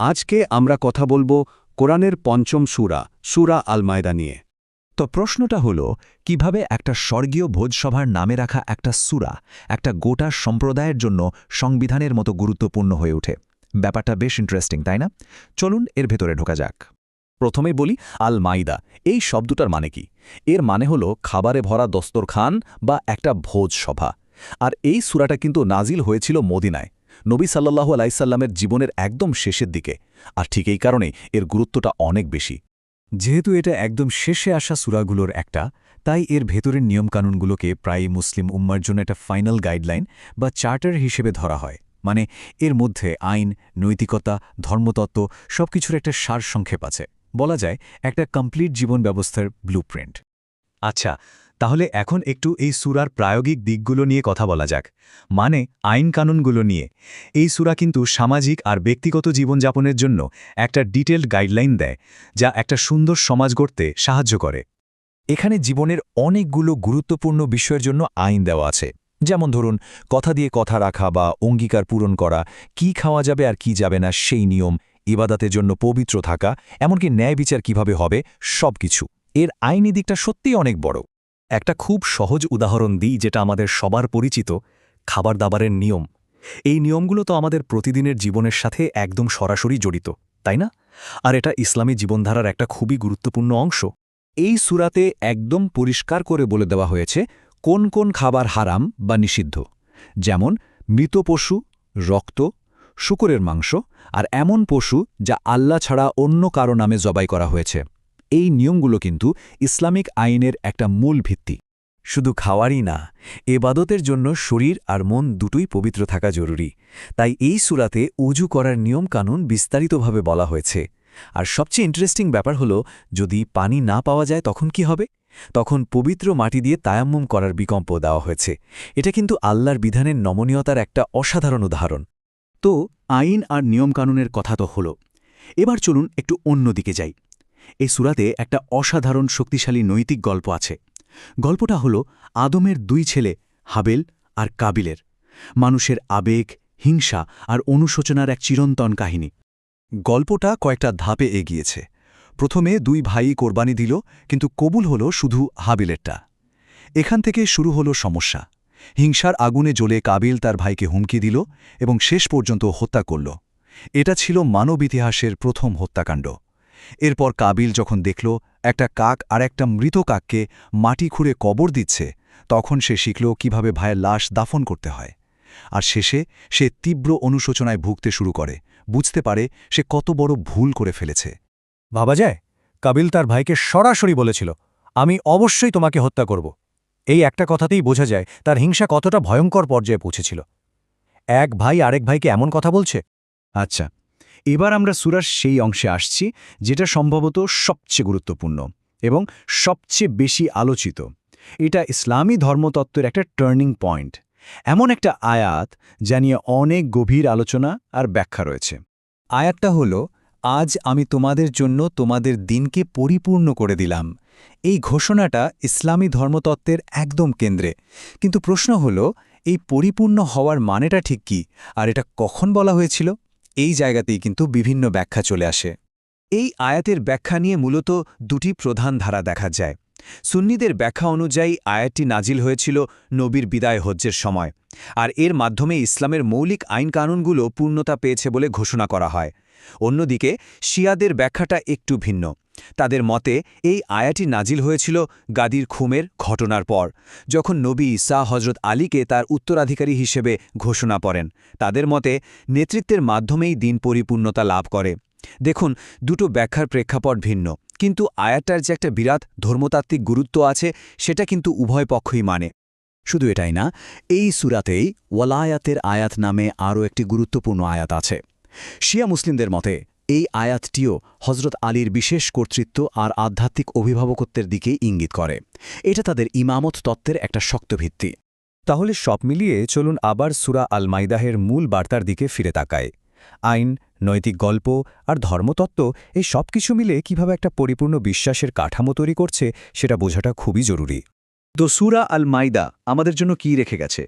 আজকে আমরা কথা বলবো কোরআনের পঞ্চম সূরা সূরা আল মায়দা নিয়ে। তো প্রশ্নটা হলো কিভাবে একটা স্বর্গীয় ভোজসভার নামে রাখা একটা সূরা একটা গোটা সম্প্রদায়ের জন্য সংবিধানের মতো গুরুত্বপূর্ণ হয়ে ওঠে। ব্যাপারটা বেশ ইন্টারেস্টিং, তাই না? চলুন এর ভেতরে ঢোকা যাক। প্রথমে বলি আল মাইদা এই শব্দটার মানে কি। এর মানে হলো খাবারে ভরা দস্তরখান বা একটা ভোজ সভা। আর এই সূরাটা কিন্তু নাজিল হয়েছিল মদিনায়, নবী সাল্লাল্লাহু আলাইহি সাল্লামের জীবনের একদম শেষের দিকে। আর ঠিক এই কারণে এর গুরুত্বটা অনেক বেশি। যেহেতু এটা একদম শেষে আসা সূরাগুলোর একটা, তাই এর ভেতরের নিয়মকানুনগুলোকে প্রায়ই মুসলিম উম্মার জন্য একটা ফাইনাল গাইডলাইন বা চার্টার হিসেবে ধরা হয়। মানে এর মধ্যে আইন, নৈতিকতা, ধর্মতত্ত্ব সবকিছুর একটা সারসংক্ষেপ আছে। বলা যায় একটা কমপ্লিট জীবন ব্যবস্থার ব্লুপ্রিন্ট। আচ্ছা, তাহলে এখন একটু এই সূরার প্রায়োগিক দিকগুলো নিয়ে কথা বলা যাক, মানে আইন কানুনগুলো নিয়ে। এই সূরা কিন্তু সামাজিক আর ব্যক্তিগত জীবনযাপনের জন্য একটা ডিটেলড গাইডলাইন দেয়, যা একটা সুন্দর সমাজ গড়তে সাহায্য করে। এখানে জীবনের অনেকগুলো গুরুত্বপূর্ণ বিষয়ের জন্য আইন দেওয়া আছে, যেমন ধরুন কথা দিয়ে কথা রাখা বা অঙ্গীকার পূরণ করা, কি খাওয়া যাবে আর কি যাবে না সেই নিয়ম, ইবাদাতের জন্য পবিত্র থাকা, এমনকি ন্যায় বিচার কিভাবে হবে, সবকিছু। এর আইনি দিকটা সত্যিই অনেক বড়। একটা খুব সহজ উদাহরণ দিই, যেটা আমাদের সবার পরিচিত, খাবার দাবারের নিয়ম। এই নিয়মগুলো তো আমাদের প্রতিদিনের জীবনের সাথে একদম সরাসরি জড়িত, তাই না? আর এটা ইসলামী জীবনধারার একটা খুবই গুরুত্বপূর্ণ অংশ। এই সূরাতে একদম পরিষ্কার করে বলে দেওয়া হয়েছে কোন কোন খাবার হারাম বা নিষিদ্ধ, যেমন মৃত পশু, রক্ত, শূকরের মাংস আর এমন পশু যা আল্লাহ ছাড়া অন্য কারো নামে জবাই করা হয়েছে। এই নিয়মগুলো কিন্তু ইসলামিক আইনের একটা মূল ভিত্তি। শুধু খাওয়ারই না, এবাদতের জন্য শরীর আর মন দুটোই পবিত্র থাকা জরুরি। তাই এই সূরাতে ওযু করার নিয়মকানুন বিস্তারিতভাবে বলা হয়েছে। আর সবচেয়ে ইন্টারেস্টিং ব্যাপার হলো, যদি পানি না পাওয়া যায় তখন কি হবে? তখন পবিত্র মাটি দিয়ে তায়াম্মুম করার বিকল্প দেওয়া হয়েছে। এটা কিন্তু আল্লাহর বিধানের নমনীয়তার একটা অসাধারণ উদাহরণ। তো আইন আর নিয়মকানুনের কথা তো হলো, এবার চলুন একটু অন্য দিকে যাই। এই সূরাতে একটা অসাধারণ শক্তিশালী নৈতিক গল্প আছে। গল্পটা হলো আদমের দুই ছেলে হাবেল আর কাবিলের, মানুষের আবেগ, হিংসা আর অনুশোচনার এক চিরন্তন কাহিনী। গল্পটা কয়েকটা ধাপে এগিয়েছে। প্রথমে দুই ভাই কোরবানি দিল, কিন্তু কবুল হলো শুধু হাবিলেরটা। এখান থেকে শুরু হলো সমস্যা। হিংসার আগুনে জ্বলে কাবিল তার ভাইকে হুমকি দিল এবং শেষ পর্যন্ত হত্যা করল। এটা ছিল মানব ইতিহাসের প্রথম হত্যাকাণ্ড। এরপর কাবিল যখন দেখল একটা কাক আর একটা মৃত কাককে মাটি খুঁড়ে কবর দিচ্ছে, তখন সে শিখল কিভাবে ভাইয়ের লাশ দাফন করতে হয়। আর শেষে সে তীব্র অনুশোচনায় ভুগতে শুরু করে, বুঝতে পারে সে কত বড় ভুল করে ফেলেছে। ভাবা যায়, কাবিল তার ভাইকে সরাসরি বলেছিল, আমি অবশ্যই তোমাকে হত্যা করব। এই একটা কথাতেই বোঝা যায় তার হিংসা কতটা ভয়ঙ্কর পর্যায়ে পৌঁছেছিল। এক ভাই আরেক ভাইকে এমন কথা বলছে। আচ্ছা, এবার আমরা সূরার সেই অংশে আসছি যেটা সম্ভবত সবচেয়ে গুরুত্বপূর্ণ এবং সবচেয়ে বেশি আলোচিত। এটা ইসলামী ধর্মতত্ত্বের একটা টার্নিং পয়েন্ট, এমন একটা আয়াত যা নিয়ে অনেক গভীর আলোচনা আর ব্যাখ্যা রয়েছে। আয়াতটা হল, আজ আমি তোমাদের জন্য তোমাদের দিনকে পরিপূর্ণ করে দিলাম। এই ঘোষণাটা ইসলামী ধর্মতত্ত্বের একদম কেন্দ্রে। কিন্তু প্রশ্ন হল, এই পরিপূর্ণ হওয়ার মানেটা ঠিক কি, আর এটা কখন বলা হয়েছিল? এই জায়গাতেই কিন্তু বিভিন্ন ব্যাখ্যা চলে আসে। এই আয়াতের ব্যাখ্যা নিয়ে মূলত দুটি প্রধান ধারা দেখা যায়। সুন্নিদের ব্যাখ্যা অনুযায়ী আয়াতটি নাজিল হয়েছিল নবীর বিদায় হজ্জের সময়, আর এর মাধ্যমে ইসলামের মৌলিক আইনকানুনগুলো পূর্ণতা পেয়েছে বলে ঘোষণা করা হয়। অন্যদিকে শিয়াদের ব্যাখ্যাটা একটু ভিন্ন। তাদের মতে এই আয়াতটি নাজিল হয়েছিল গাদির খুমের ঘটনার পর, যখন নবী ঈসা হজরত আলীকে তার উত্তরাধিকারী হিসেবে ঘোষণা করেন। তাদের মতে নেতৃত্বের মাধ্যমেই দিন পরিপূর্ণতা লাভ করে। দেখুন, দুটো ব্যাখ্যার প্রেক্ষাপট ভিন্ন, কিন্তু আয়াতটার যে একটা বিরাট ধর্মতাত্ত্বিক গুরুত্ব আছে সেটা কিন্তু উভয় পক্ষই মানে। শুধু এটাই না, এই সূরাতেই ওয়ালায়াতের আয়াত নামে আরও একটি গুরুত্বপূর্ণ আয়াত আছে। শিয়া মুসলিমদের মতে এই আয়াতটিও হজরত আলীর বিশেষ কর্তৃত্ব আর আধ্যাত্মিক অভিভাবকত্বের দিকেই ইঙ্গিত করে। এটা তাদের ইমামত তত্ত্বের একটা শক্ত ভিত্তি। তাহলে সব মিলিয়ে চলুন আবার সূরা আল মাইদাহের মূল বার্তার দিকে ফিরে তাকায়। আইন, নৈতিক গল্প আর ধর্মতত্ত্ব, এই সব কিছু মিলে কিভাবে একটা পরিপূর্ণ বিশ্বাসের কাঠামো তৈরি করছে সেটা বোঝাটা খুবই জরুরি। তো সূরা আল মাইদা আমাদের জন্য কি রেখে গেছে?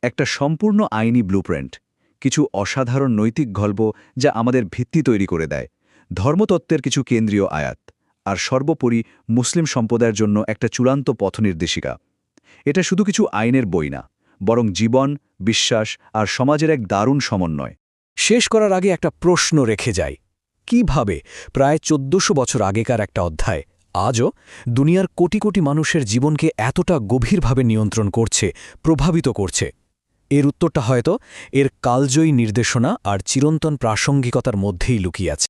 একটা সম্পূর্ণ আইনি ব্লুপ্রিন্ট। কিছু অসাধারণ নৈতিক গল্প যা আমাদের ভিত্তি তৈরি করে দেয়, ধর্মতত্ত্বের কিছু কেন্দ্রীয় আয়াত, আর সর্বোপরি মুসলিম সম্প্রদায়ের জন্য একটা চূড়ান্ত পথনির্দেশিকা। এটা শুধু কিছু আইনের বই না, বরং জীবন, বিশ্বাস আর সমাজের এক দারুণ সমন্বয়। শেষ করার আগে একটা প্রশ্ন রেখে যাই, কিভাবে প্রায় 1400 বছর আগেকার একটা অধ্যায় আজও দুনিয়ার কোটি কোটি মানুষের জীবনকে এতটা গভীরভাবে নিয়ন্ত্রণ করছে, প্রভাবিত করছে? এর উত্তরটা হয়তো এর কালজয়ী নির্দেশনা আর চিরন্তন প্রাসঙ্গিকতার মধ্যেই লুকিয়ে আছে।